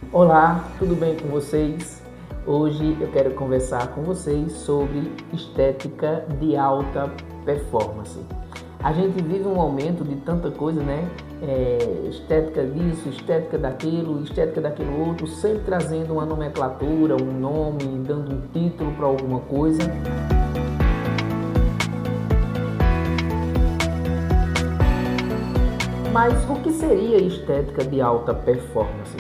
Olá, tudo bem com vocês? Hoje eu quero conversar com vocês sobre estética de alta performance. A gente vive um momento de tanta coisa, né? Estética disso, estética daquilo outro, sempre trazendo uma nomenclatura, um nome, dando um título para alguma coisa. Mas o que seria estética de alta performance?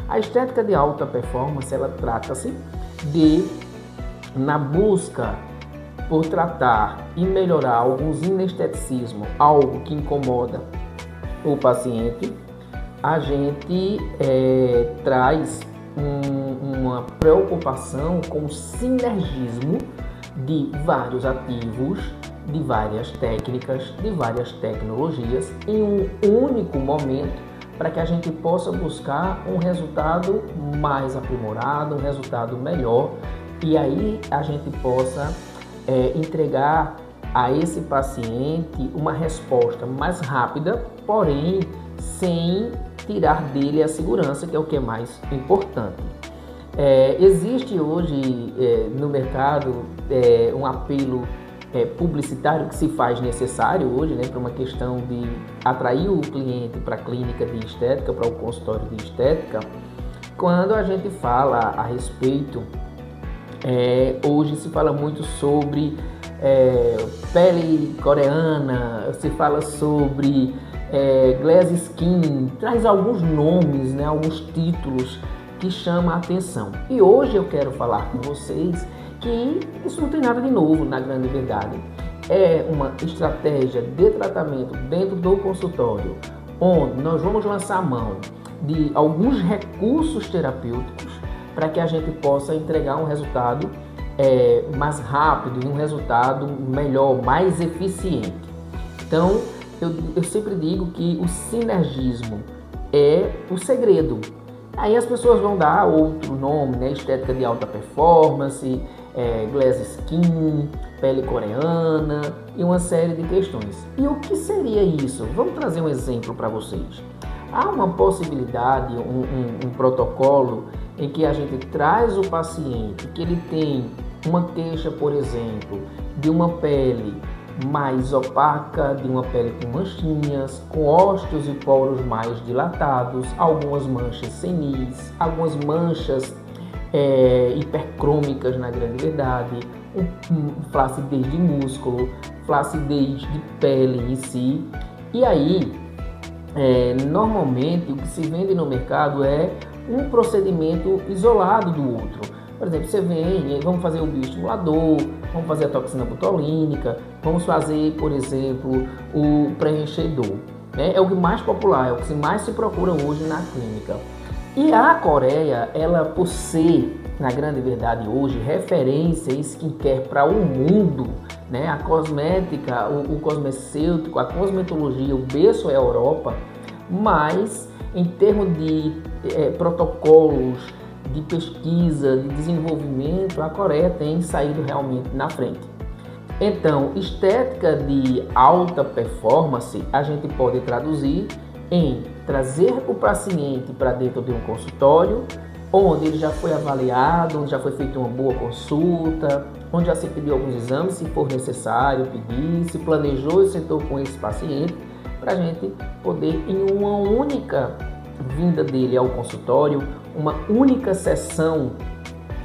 A estética de alta performance, ela trata-se de, na busca por tratar e melhorar alguns inesteticismos, algo que incomoda o paciente, a gente traz uma preocupação com o sinergismo de vários ativos, de várias técnicas, de várias tecnologias em um único momento, para que a gente possa buscar um resultado mais aprimorado, um resultado melhor, e aí a gente possa entregar a esse paciente uma resposta mais rápida, porém sem tirar dele a segurança, que é o que é mais importante. Existe hoje no mercado um apelo publicitário que se faz necessário hoje, né, para uma questão de atrair o cliente para a clínica de estética, para o consultório de estética. Quando a gente fala a respeito, hoje se fala muito sobre pele coreana, se fala sobre glass skin, traz alguns nomes, né, alguns títulos que chamam a atenção. E hoje eu quero falar com vocês que isso não tem nada de novo, na grande verdade. É uma estratégia de tratamento dentro do consultório, onde nós vamos lançar mão de alguns recursos terapêuticos para que a gente possa entregar um resultado mais rápido e um resultado melhor, mais eficiente. Então, eu sempre digo que o sinergismo é o segredo. Aí as pessoas vão dar outro nome, né? Estética de alta performance, glass skin, pele coreana e uma série de questões. E o que seria isso? Vamos trazer um exemplo para vocês. Há uma possibilidade, um protocolo em que a gente traz o paciente que ele tem uma queixa, por exemplo, de uma pele mais opaca, de uma pele com manchinhas, com ósseos e poros mais dilatados, algumas manchas senis, algumas manchas hipercrômicas na grande verdade, flacidez de músculo, flacidez de pele em si. E aí, normalmente o que se vende no mercado é um procedimento isolado do outro. Por exemplo, você vem, vamos fazer o bioestimulador, vamos fazer a toxina botulínica, vamos fazer, por exemplo, o preenchedor. É o que mais popular, é o que mais se procura hoje na clínica. E a Coreia, ela por ser, na grande verdade hoje, referência em skincare para o mundo, né? A cosmética, o cosmecêutico, a cosmetologia, o berço é a Europa, mas em termos de protocolos, de pesquisa, de desenvolvimento, a Coreia tem saído realmente na frente. Então, estética de alta performance, a gente pode traduzir em trazer o paciente para dentro de um consultório, onde ele já foi avaliado, onde já foi feita uma boa consulta, onde já se pediu alguns exames, se for necessário pedir, se planejou e sentou com esse paciente, para a gente poder, em uma única vinda dele ao consultório, uma única sessão,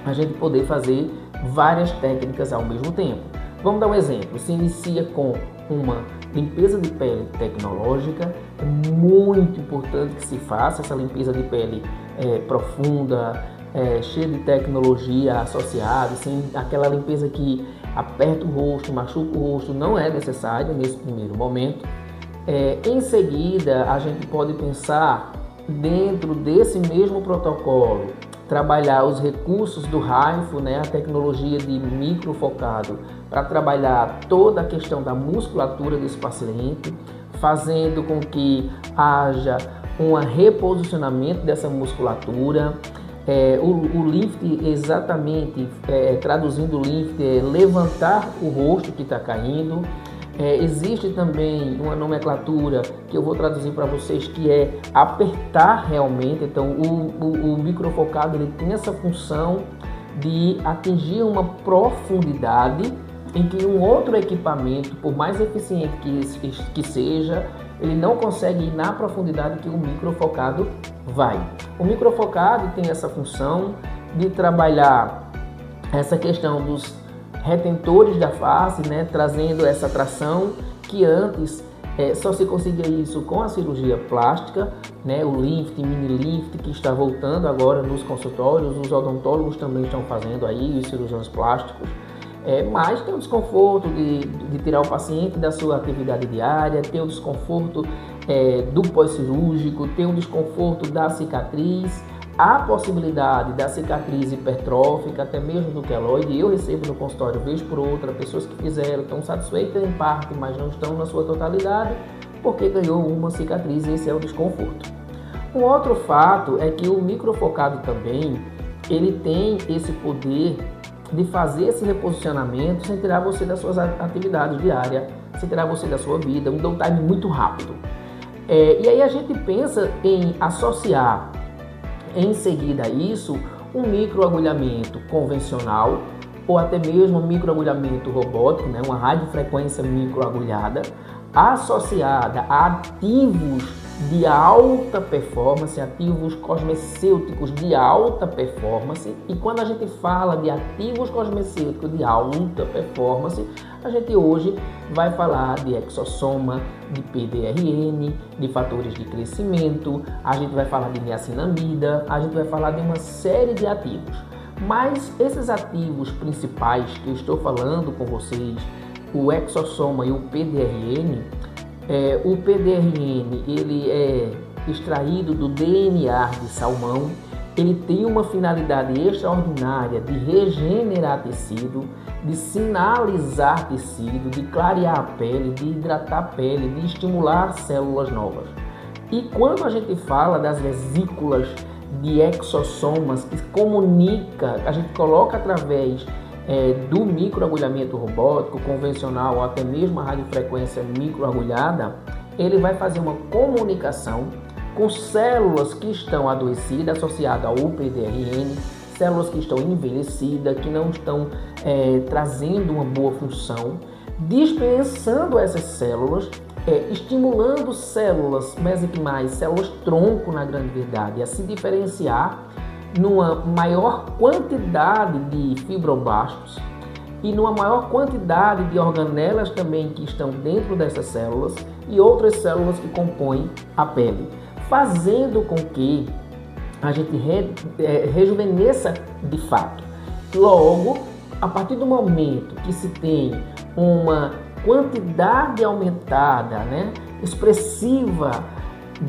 a gente poder fazer várias técnicas ao mesmo tempo. Vamos dar um exemplo. Se inicia com uma limpeza de pele tecnológica, é muito importante que se faça essa limpeza de pele profunda, cheia de tecnologia associada, sem aquela limpeza que aperta o rosto, machuca o rosto, não é necessário nesse primeiro momento. Em seguida, a gente pode pensar dentro desse mesmo protocolo, trabalhar os recursos do HIFU, né, a tecnologia de microfocado, para trabalhar toda a questão da musculatura desse paciente, fazendo com que haja um reposicionamento dessa musculatura. O lift, exatamente, traduzindo o lift, é levantar o rosto que está caindo, Existe também uma nomenclatura que eu vou traduzir para vocês, que é apertar realmente. Então o microfocado ele tem essa função de atingir uma profundidade em que um outro equipamento, por mais eficiente que seja, ele não consegue ir na profundidade que o microfocado vai. O microfocado tem essa função de trabalhar essa questão dos retentores da face, né, trazendo essa tração que antes só se conseguia isso com a cirurgia plástica, né, o lift, mini lift, que está voltando agora nos consultórios, os odontólogos também estão fazendo aí, os cirurgiões plásticos. Mas tem o desconforto de tirar o paciente da sua atividade diária, tem o desconforto do pós-cirúrgico, tem o desconforto da cicatriz, a possibilidade da cicatriz hipertrófica, até mesmo do queloide. Eu recebo no consultório, vez por outra, pessoas que fizeram, estão satisfeitas em parte, mas não estão na sua totalidade, porque ganhou uma cicatriz, e esse é o desconforto. Um outro fato é que o microfocado também, ele tem esse poder de fazer esse reposicionamento sem tirar você das suas atividades diárias, sem tirar você da sua vida, um downtime muito rápido. E aí a gente pensa em associar em seguida a isso um microagulhamento convencional ou até mesmo um microagulhamento robótico, né, uma radiofrequência microagulhada associada a ativos de alta performance, ativos cosmecêuticos de alta performance. E quando a gente fala de ativos cosmecêuticos de alta performance, a gente hoje vai falar de exossoma, de PDRN, de fatores de crescimento, a gente vai falar de niacinamida, a gente vai falar de uma série de ativos. Mas esses ativos principais que eu estou falando com vocês, o exossoma e o PDRN, o PDRN ele é extraído do DNA de salmão, ele tem uma finalidade extraordinária de regenerar tecido, de sinalizar tecido, de clarear a pele, de hidratar a pele, de estimular células novas. E quando a gente fala das vesículas de exossomas que comunica, a gente coloca através do microagulhamento robótico, convencional ou até mesmo a radiofrequência microagulhada, ele vai fazer uma comunicação com células que estão adoecidas, associadas ao PDRN, células que estão envelhecidas, que não estão trazendo uma boa função, dispensando essas células, estimulando células mesenquimais, células tronco na grande verdade, a se diferenciar numa maior quantidade de fibroblastos e numa maior quantidade de organelas também que estão dentro dessas células e outras células que compõem a pele, fazendo com que a gente rejuvenesça de fato. Logo, a partir do momento que se tem uma quantidade aumentada, expressiva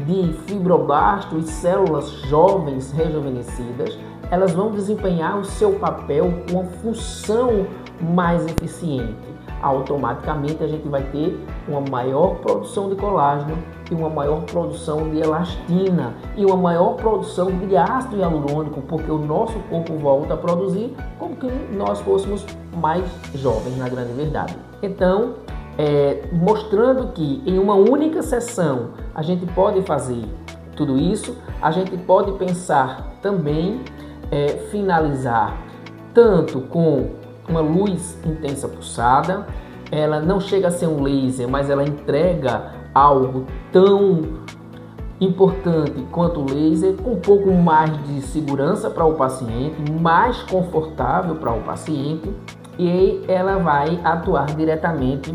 de fibroblastos e células jovens rejuvenescidas, elas vão desempenhar o seu papel com uma função mais eficiente. Automaticamente a gente vai ter uma maior produção de colágeno e uma maior produção de elastina e uma maior produção de ácido hialurônico, porque o nosso corpo volta a produzir como que nós fôssemos mais jovens, na grande verdade. Então, mostrando que em uma única sessão a gente pode fazer tudo isso, a gente pode pensar também finalizar tanto com uma luz intensa pulsada. Ela não chega a ser um laser, mas ela entrega algo tão importante quanto o laser, com um pouco mais de segurança para o paciente, mais confortável para o paciente, e ela vai atuar diretamente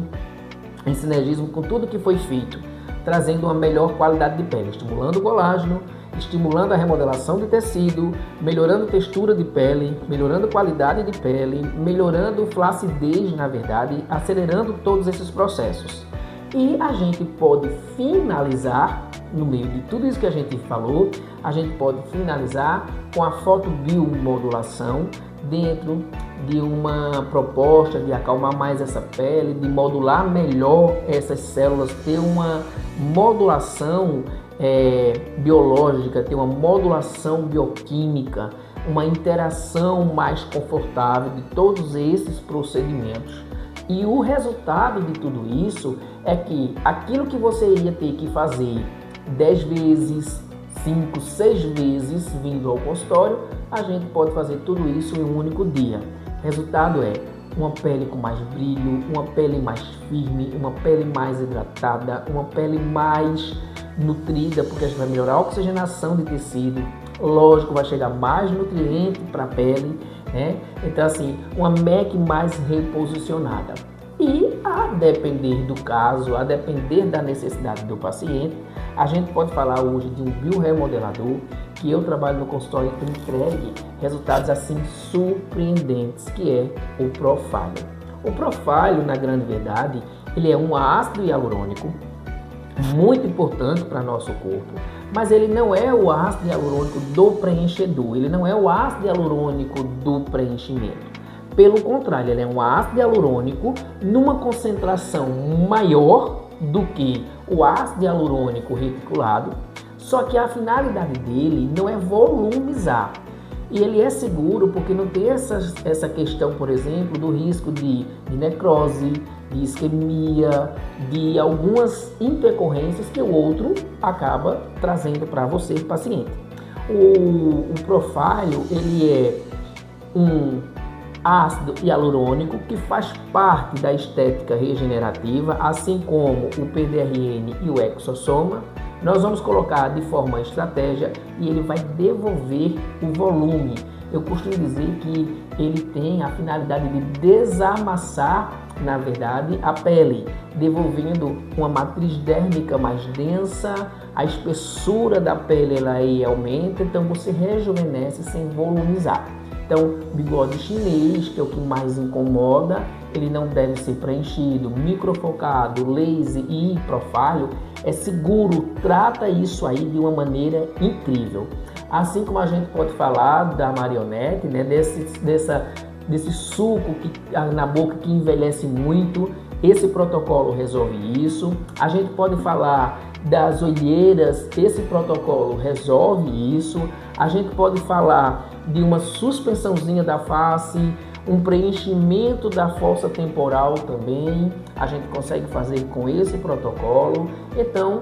em sinergismo com tudo que foi feito, trazendo uma melhor qualidade de pele, estimulando o colágeno, estimulando a remodelação de tecido, melhorando textura de pele, melhorando qualidade de pele, melhorando flacidez, na verdade, acelerando todos esses processos. E a gente pode finalizar, no meio de tudo isso que a gente falou, a gente pode finalizar com a fotobiomodulação dentro de uma proposta de acalmar mais essa pele, de modular melhor essas células, ter uma modulação biológica, ter uma modulação bioquímica, uma interação mais confortável de todos esses procedimentos. E o resultado de tudo isso é que aquilo que você iria ter que fazer 10 vezes, 5, 6 vezes vindo ao consultório, a gente pode fazer tudo isso em um único dia. Resultado é uma pele com mais brilho, uma pele mais firme, uma pele mais hidratada, uma pele mais nutrida, porque a gente vai melhorar a oxigenação de tecido. Lógico, vai chegar mais nutriente para a pele, né? Então, assim, uma make mais reposicionada. E a depender do caso, a depender da necessidade do paciente, a gente pode falar hoje de um bioremodelador que eu trabalho no consultório que entregue resultados assim surpreendentes, que é o Profile. O Profile, na grande verdade, ele é um ácido hialurônico muito importante para nosso corpo, mas ele não é o ácido hialurônico do preenchedor, ele não é o ácido hialurônico do preenchimento. Pelo contrário, ele é um ácido hialurônico numa concentração maior do que o ácido hialurônico reticulado, só que a finalidade dele não é volumizar. E ele é seguro porque não tem essa questão, por exemplo, do risco de necrose, de isquemia, de algumas intercorrências que o outro acaba trazendo para você, paciente. O Profile, ele é um ácido hialurônico que faz parte da estética regenerativa, assim como o PDRN e o Exosoma. Nós vamos colocar de forma estratégia e ele vai devolver o volume. Eu costumo dizer que ele tem a finalidade de desamassar, na verdade, a pele, devolvendo uma matriz dérmica mais densa, a espessura da pele ela aí aumenta, então você rejuvenesce sem volumizar. Então, bigode chinês, que é o que mais incomoda, ele não deve ser preenchido, microfocado, laser e profile, é seguro, trata isso aí de uma maneira incrível. Assim como a gente pode falar da marionete, né, desse suco na boca que envelhece muito, esse protocolo resolve isso. A gente pode falar das olheiras, esse protocolo resolve isso. A gente pode falar de uma suspensãozinha da face, um preenchimento da fossa temporal também, a gente consegue fazer com esse protocolo. Então,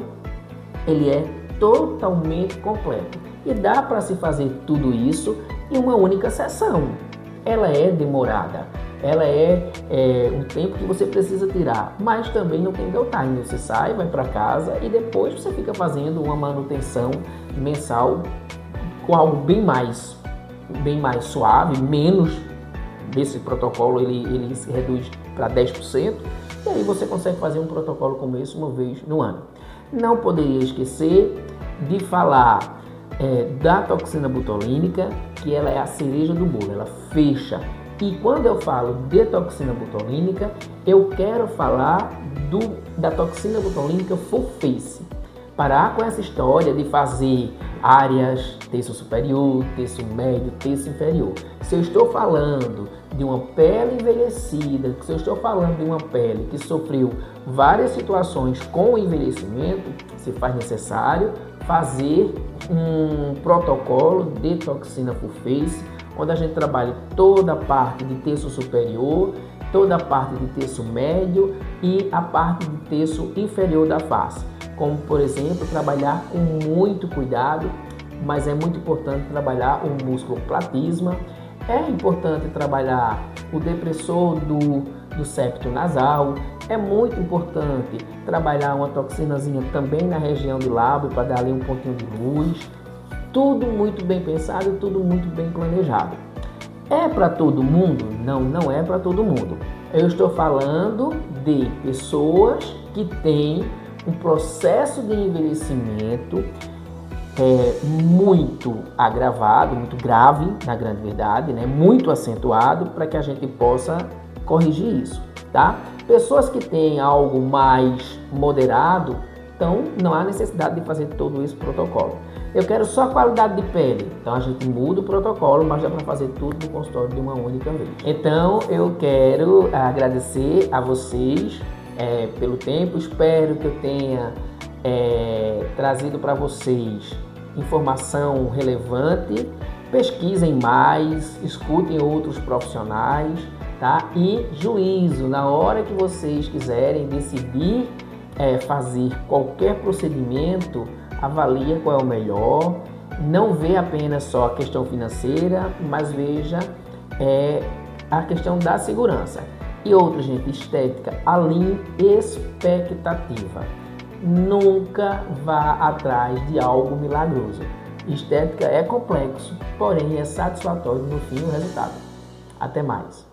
ele é totalmente completo e dá para se fazer tudo isso em uma única sessão. Ela é demorada, ela é um tempo que você precisa tirar, mas também não tem downtime. Você sai, vai para casa e depois você fica fazendo uma manutenção mensal com algo bem mais suave, menos desse protocolo, ele se reduz para 10%, e aí você consegue fazer um protocolo como esse uma vez no ano. Não poderia esquecer de falar da toxina botulínica, que ela é a cereja do bolo, ela fecha. E quando eu falo de toxina botulínica, eu quero falar da toxina botulínica full face. Parar com essa história de fazer áreas terço superior, terço médio, terço inferior. Se eu estou falando de uma pele envelhecida, se eu estou falando de uma pele que sofreu várias situações com o envelhecimento, se faz necessário fazer um protocolo de toxina full face, onde a gente trabalha toda a parte de terço superior, toda a parte de terço médio e a parte de terço inferior da face. Como, por exemplo, trabalhar com muito cuidado, mas é muito importante trabalhar o músculo platisma, é importante trabalhar o depressor do septo nasal, é muito importante trabalhar uma toxinazinha também na região do lábio para dar ali um pontinho de luz. Tudo muito bem pensado e tudo muito bem planejado. É para todo mundo? Não, não é para todo mundo. Eu estou falando de pessoas que têm um processo de envelhecimento muito agravado, muito grave, na grande verdade, né? Muito acentuado, para que a gente possa corrigir isso, tá? Pessoas que têm algo mais moderado, então não há necessidade de fazer todo esse protocolo. Eu quero só qualidade de pele, então a gente muda o protocolo, mas dá para fazer tudo no consultório de uma única vez. Então eu quero agradecer a vocês pelo tempo, espero que eu tenha trazido para vocês informação relevante. Pesquisem mais, escutem outros profissionais, tá? E juízo, na hora que vocês quiserem decidir fazer qualquer procedimento, avalia qual é o melhor, não vê apenas só a questão financeira, mas veja a questão da segurança. E outra, gente, estética, alinhe expectativa. Nunca vá atrás de algo milagroso. Estética é complexo, porém é satisfatório no fim o resultado. Até mais.